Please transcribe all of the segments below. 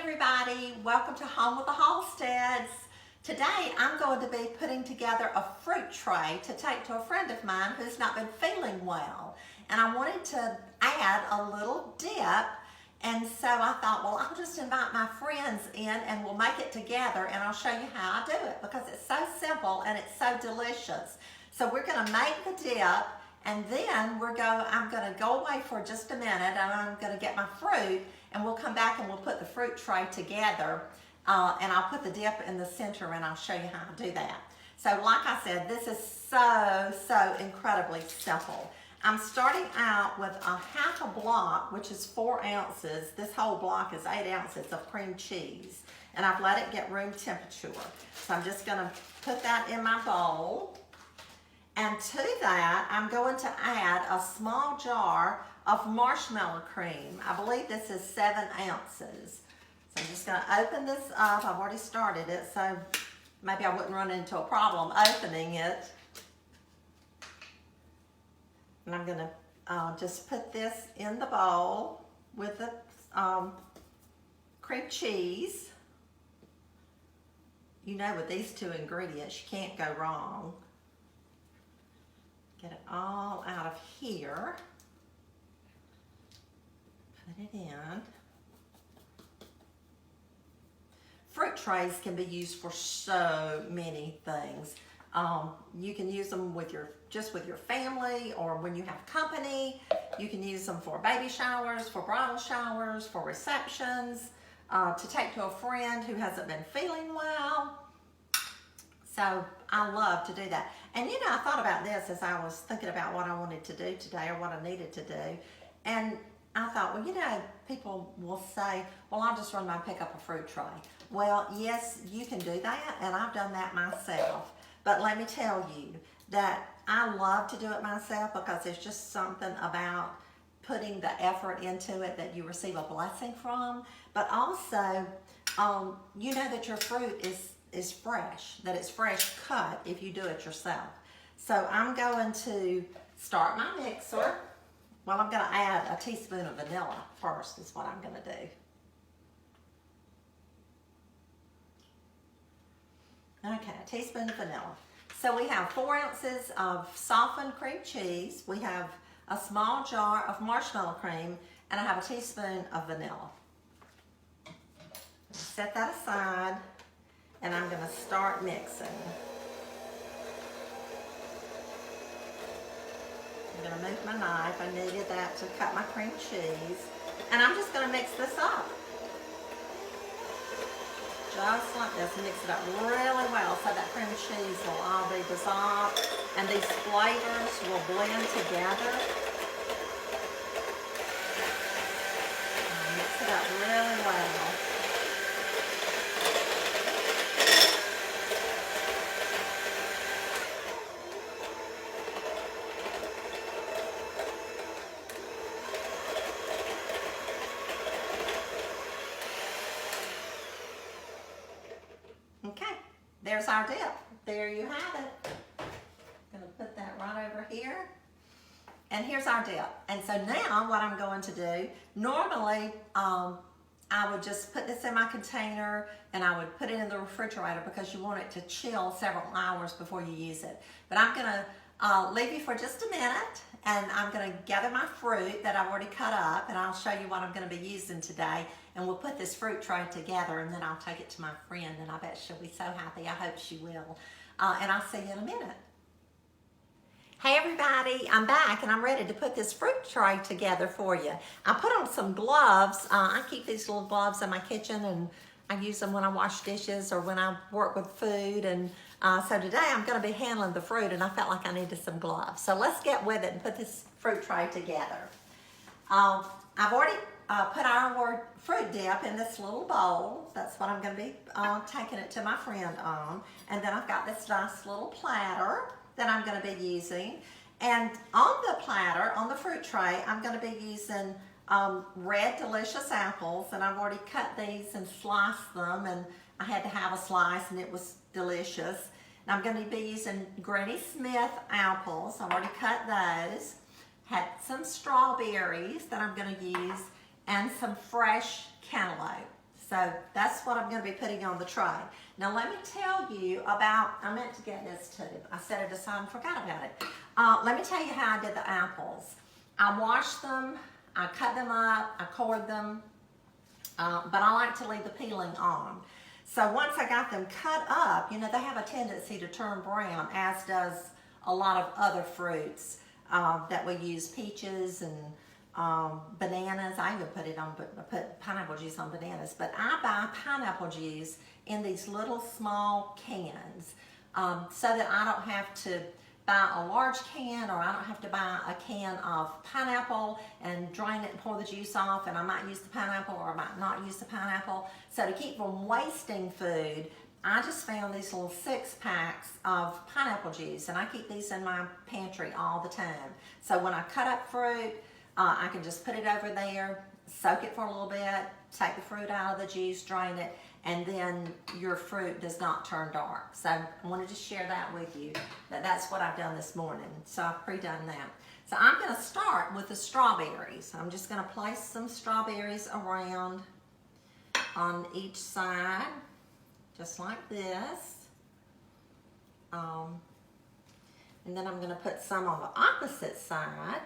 everybody, welcome to Home with the Halsteads. Today I'm going to be putting together a fruit tray to take to a friend of mine who's not been feeling well. And I wanted to add a little dip, and so I thought, well, I'll just invite my friends in and we'll make it together and I'll show you how I do it because it's so simple and it's so delicious. So we're going to make the dip, and then I'm going to go away for just a minute and I'm going to get my fruit, and we'll come back and we'll put the fruit tray together, and I'll put the dip in the center and I'll show you how to do that. So like I said, this is so incredibly simple. I'm starting out with a half a block, which is 4 ounces. This whole block is 8 ounces of cream cheese, and I've let it get room temperature. So I'm just going to put that in my bowl. And to that, I'm going to add a small jar of marshmallow cream. I believe this is 7 ounces. So I'm just going to open this up. I've already started it, so maybe I wouldn't run into a problem opening it. And I'm going to just put this in the bowl with the cream cheese. You know, with these 2 ingredients, you can't go wrong. Get it all out of here. Put it in. Fruit trays can be used for so many things. You can use them with just with your family, or when you have company. You can use them for baby showers, for bridal showers, for receptions, to take to a friend who hasn't been feeling well. So I love to do that. And you know, I thought about this as I was thinking about what I wanted to do today, or what I needed to do. And I thought, well, you know, people will say, well, I'll just run my pick up a fruit tray. Well, yes, you can do that, and I've done that myself. But let me tell you that I love to do it myself because there's just something about putting the effort into it that you receive a blessing from. But also, you know that your fruit is fresh, that it's fresh cut if you do it yourself. So I'm going to start my mixer. Well, I'm going to add a teaspoon of vanilla first is what I'm going to do. Okay, a teaspoon of vanilla. So we have 4 ounces of softened cream cheese. We have a small jar of marshmallow cream, and I have a teaspoon of vanilla. Set that aside. And I'm going to start mixing. I'm going to move my knife. I needed that to cut my cream cheese. And I'm just going to mix this up. Just like this. Mix it up really well so that cream cheese will all be dissolved and these flavors will blend together. Mix it up really well. Okay, there's our dip. There you have it. I'm going to put that right over here. And here's our dip. And so now what I'm going to do, normally I would just put this in my container and I would put it in the refrigerator because you want it to chill several hours before you use it. But I'm going to leave you for just a minute, and I'm going to gather my fruit that I've already cut up, and I'll show you what I'm going to be using today. And we'll put this fruit tray together, and then I'll take it to my friend, and I bet she'll be so happy. I hope she will. And I'll see you in a minute. Hey everybody, I'm back and I'm ready to put this fruit tray together for you. I put on some gloves. I keep these little gloves in my kitchen, and I use them when I wash dishes or when I work with food. And so today I'm going to be handling the fruit, and I felt like I needed some gloves. So let's get with it and put this fruit tray together. I've already put our fruit dip in this little bowl. That's what I'm going to be taking it to my friend on. And then I've got this nice little platter that I'm going to be using. And on the platter, on the fruit tray, I'm going to be using red delicious apples, and I've already cut these and sliced them, and I had to have a slice and it was delicious. And I'm going to be using Granny Smith apples. I've already cut those. Had some strawberries that I'm going to use, and some fresh cantaloupe. So So that's what I'm going to be putting on the tray. Now let me tell you about, I meant to get this too. I set it aside and forgot about it. Let me tell you how I did the apples. I washed them, I cut them up, I cored them, but I like to leave the peeling on. So once I got them cut up, you know, they have a tendency to turn brown, as does a lot of other fruits that we use, peaches and bananas. I even put pineapple juice on bananas, but I buy pineapple juice in these little small cans so that I don't have to buy a large can, or I don't have to buy a can of pineapple and drain it and pour the juice off, and I might use the pineapple or I might not use the pineapple. So to keep from wasting food, I just found these little 6-packs of pineapple juice, and I keep these in my pantry all the time. So when I cut up fruit, I can just put it over there, soak it for a little bit, take the fruit out of the juice, drain it, and then your fruit does not turn dark. So I wanted to share that with you, that's what I've done this morning. So I've pre-done that. So I'm gonna start with the strawberries. I'm just gonna place some strawberries around on each side, just like this. And then I'm gonna put some on the opposite side.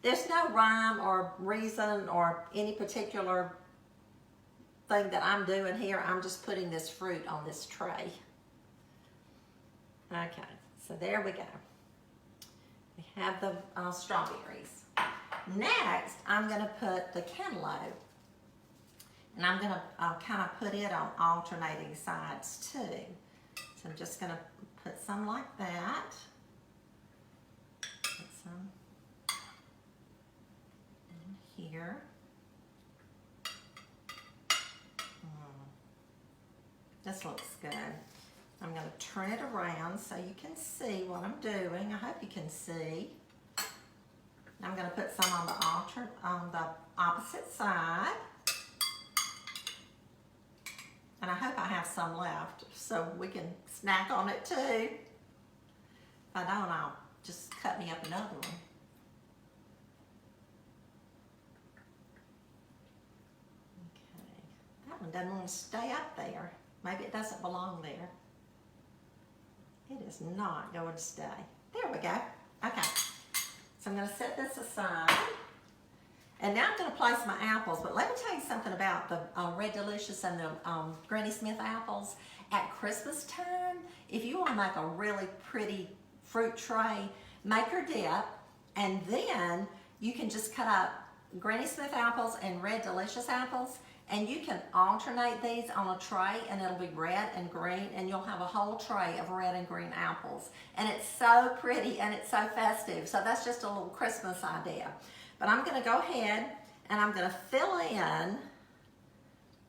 There's no rhyme or reason or any particular thing that I'm doing here. I'm just putting this fruit on this tray. Okay, so there we go. We have the strawberries. Next, I'm gonna put the cantaloupe. And I'm gonna kind of put it on alternating sides too. So I'm just gonna put some like that. Put some in here. This looks good. I'm going to turn it around so you can see what I'm doing. I hope you can see. I'm going to put some on the opposite side. And I hope I have some left so we can snack on it too. If I don't, I'll just cut me up another one. Okay. That one doesn't want to stay up there. Maybe it doesn't belong there. It is not going to stay. There we go. Okay. So I'm going to set this aside. And now I'm going to place my apples. But let me tell you something about the Red Delicious and the Granny Smith apples. At Christmas time, if you want to make a really pretty fruit tray, make your dip. And then you can just cut up Granny Smith apples and Red Delicious apples. And you can alternate these on a tray, and it'll be red and green, and you'll have a whole tray of red and green apples. And it's so pretty and it's so festive. So that's just a little Christmas idea. But I'm going to go ahead and I'm going to fill in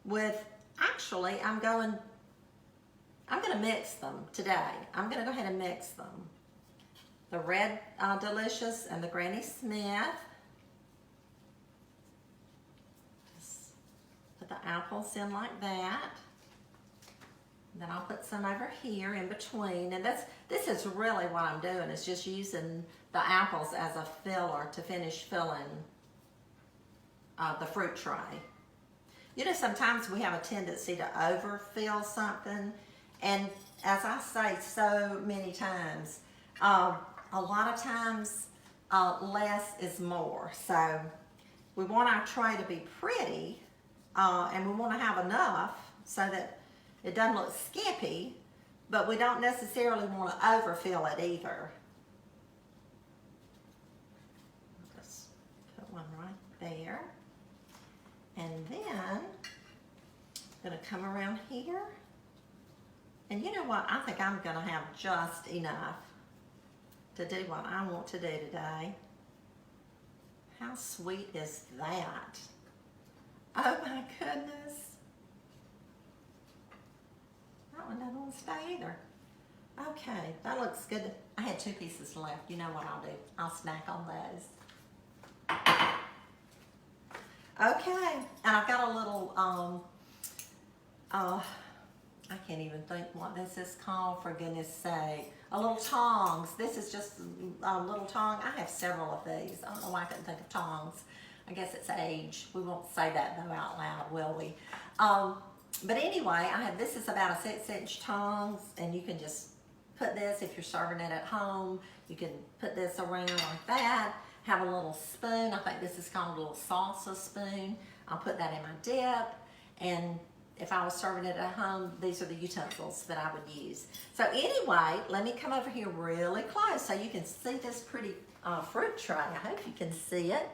with, actually, I'm going to mix them today. I'm going to go ahead and mix them. The Red Delicious and the Granny Smith. The apples in like that. Then I'll put some over here in between. And this is really what I'm doing, is just using the apples as a filler to finish filling the fruit tray. You know, sometimes we have a tendency to overfill something. And as I say so many times, a lot of times less is more. So we want our tray to be pretty. And we want to have enough so that it doesn't look skimpy, but we don't necessarily want to overfill it either. Just put one right there. And then I'm going to come around here. And you know what? I think I'm going to have just enough to do what I want to do today. How sweet is that? Oh my goodness. That one doesn't want to stay either. Okay, that looks good. I had 2 pieces left. You know what I'll do? I'll snack on those. Okay, and I've got a little, I can't even think what this is called, for goodness sake. A little tongs. This is just a little tong. I have several of these. I don't know why I couldn't think of tongs. I guess it's age. We won't say that though out loud, will we? But anyway, this is about a 6-inch tongs, and you can just put this, if you're serving it at home, you can put this around like that. Have a little spoon. I think this is called a little salsa spoon. I'll put that in my dip, and if I was serving it at home, these are the utensils that I would use. So anyway, let me come over here really close so you can see this pretty fruit tray. I hope you can see it.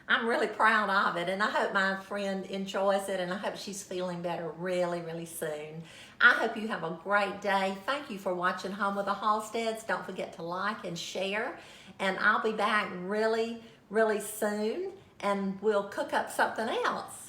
I'm really proud of it, and I hope my friend enjoys it, and I hope she's feeling better really, really soon. I hope you have a great day. Thank you for watching Home with the Halsteads. Don't forget to like and share, and I'll be back really, really soon, and we'll cook up something else.